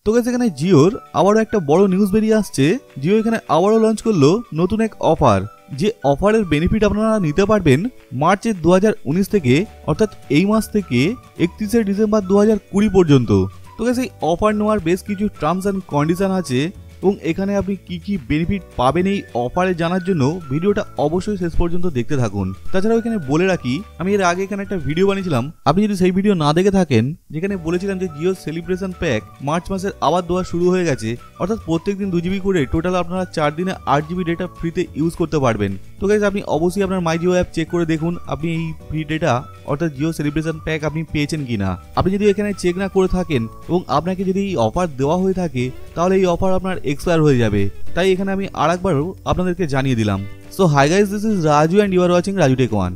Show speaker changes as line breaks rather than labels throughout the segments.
তো গাইস এখানে জিওর আবারও একটা বড় নিউজ বেরিয়ে আসছে। জিও এখানে আবারও লঞ্চ করলো নতুন এক অফার, যে অফারের বেনিফিট আপনারা নিতে পারবেন মার্চের 2019 থেকে, অর্থাৎ এই মাস থেকে 31শে ডিসেম্বর 2020 পর্যন্ত। তো গাইস এই অফার নেওয়ার বেশ কিছু টার্মস অ্যান্ড কন্ডিশন আছে এবং এখানে আপনি কি কি বেনিফিট পাবেন এই অফারে জানার জন্য ভিডিওটা অবশ্যই শেষ পর্যন্ত দেখতে থাকুন। তাছাড়াও এখানে বলে রাখি, আমি এর আগে এখানে একটা ভিডিও বানিয়েছিলাম, আপনি যদি সেই ভিডিও না দেখে থাকেন, যেখানে বলেছিলাম যে জিও সেলিব্রেশন প্যাক মার্চ মাসের আবার দেওয়া শুরু হয়ে গেছে, অর্থাৎ প্রত্যেকদিন 2 জিবি করে টোটাল আপনারা 4 দিনে 8 জিবি ডেটা ফ্রিতে ইউজ করতে পারবেন। তো গাইস আপনি অবশ্যই আপনার মাই জিও অ্যাপ চেক করে দেখুন আপনি এই ফ্রি ডেটা অর্থাৎ জিও সেলিব্রেশন প্যাক আপনি পেয়েছেন কিনা। আপনি যদি এখানে চেক না করে থাকেন এবং আপনাকে যদি এই অফার দেওয়া হয়ে থাকে, তাহলে এই অফার আপনার এক্সপায়ার হয়ে যাবে। তাই এখানে আমি আরেকবারও আপনাদেরকে জানিয়ে দিলাম। So hi guys, this is Raju and you are watching Raju tech one.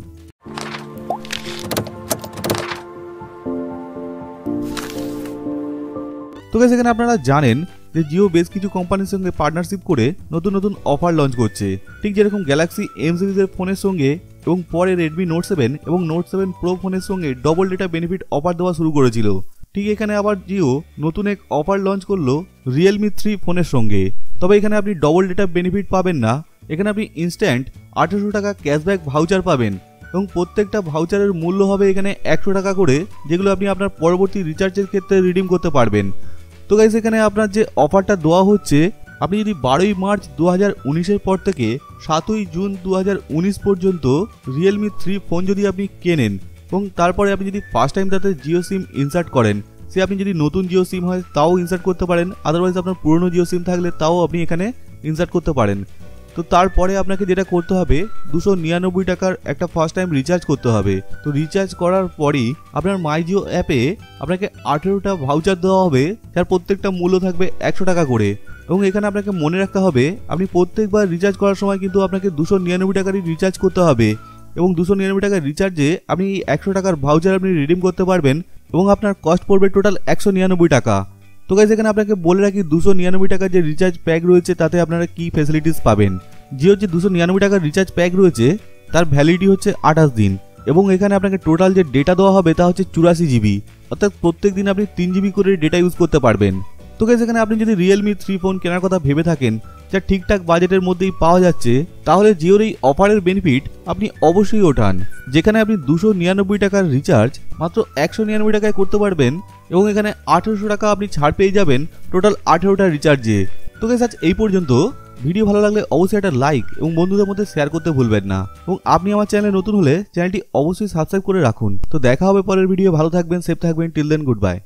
তো গাইস এখানে আপনারা জানেন যে জিও বেশ কিছু কোম্পানির সঙ্গে পার্টনারশিপ করে নতুন নতুন অফার লঞ্চ করছে, ঠিক যেরকম গ্যালাক্সি এম সিরিজের ফোনের সঙ্গে এবং পরে রেডমি নোট 7 এবং নোট 7 প্রো ফোনের সঙ্গে ডবল ডেটা বেনিফিট অফার দেওয়া শুরু করেছিল। ঠিক এখানে আবার জিও নতুন এক অফার লঞ্চ করলো রিয়েলমি 3 ফোনের সঙ্গে। তবে এখানে আপনি ডবল ডেটা বেনিফিট পাবেন না, এখানে আপনি ইনস্ট্যান্ট 1800 টাকা ক্যাশব্যাক ভাউচার পাবেন এবং প্রত্যেকটা ভাউচারের মূল্য হবে এখানে 100 টাকা করে, যেগুলো আপনি আপনার পরবর্তী রিচার্জের ক্ষেত্রে রিডিম করতে পারবেন। তো গাইস এখানে আপনার যে অফারটা দেওয়া হচ্ছে, আপনি যদি 12ই মার্চ 2019-এর পর থেকে 7ই জুন 2019 পর্যন্ত রিয়েলমি 3 ফোন যদি আপনি কেনেন এবং তারপরে আপনি যদি ফার্স্ট টাইম তাতে জিও সিম ইনসার্ট করেন, সে আপনি যদি নতুন জিও সিম হয় তাও ইনসার্ট করতে পারেন, আদারওয়াইজ আপনার পুরনো জিও সিম থাকলে তাও আপনি এখানে ইনসার্ট করতে পারেন। তো তারপরে আপনাকে যেটা করতে হবে 299 টাকার একটা ফার্স্ট টাইম রিচার্জ করতে হবে। তো রিচার্জ করার পরই আপনার মাই জিও অ্যাপে আপনাকে 18টা ভাউচার দেওয়া হবে, যার প্রত্যেকটা মূল্য থাকবে 100 টাকা করে। এবং এখানে আপনাকে মনে রাখতে হবে আপনি প্রত্যেকবার রিচার্জ করার সময় কিন্তু আপনাকে 299 টাকারই রিচার্জ করতে হবে এবং 299 টাকার রিচার্জে আপনি 100 টাকার ভাউচার আপনি রিডিম করতে পারবেন এবং আপনার কস্ট পড়বে টোটাল 199 টাকা। তো গাইস এখানে আপনাকে বলে রাখি 299 টাকার যে রিচার্জ প্যাক রয়েছে তাতে আপনারা কি ফ্যাসিলিটিস পাবেন। জিওর যে 299 টাকার রিচার্জ প্যাক রয়েছে তার ভ্যালিডিটি হচ্ছে 28 দিন এবং এখানে আপনাকে টোটাল যে ডেটা দেওয়া হবে তা হচ্ছে 84 জিবি, অর্থাৎ প্রত্যেক দিন আপনি 3 জিবি করে ডেটা ইউজ করতে পারবেন। তো গাইস এখানে আপনি যদি রিয়েলমি 3 ফোন কেনার কথা ভেবে থাকেন যা ঠিকঠাক বাজেটের মধ্যেই পাওয়া যাচ্ছে, তাহলে জিওর এই অফারের বেনিফিট আপনি অবশ্যই ওঠান, যেখানে আপনি 299 টাকার রিচার্জ মাত্র 199 টাকায় করতে পারবেন এবং এখানে 1800 টাকা আপনি ছাড় পেয়ে যাবেন টোটাল 18টা রিচার্জে। তো গাইস আজ এই পর্যন্ত। ভিডিও ভালো লাগলে অবশ্যই একটা লাইক এবং বন্ধুদের মধ্যে শেয়ার করতে ভুলবেন না এবং আপনি আমার চ্যানেলে নতুন হলে চ্যানেলটি অবশ্যই সাবস্ক্রাইব করে রাখুন। তো দেখা হবে পরের ভিডিও, ভালো থাকবেন, সেফ থাকবেন, টিল দেন গুড বাই।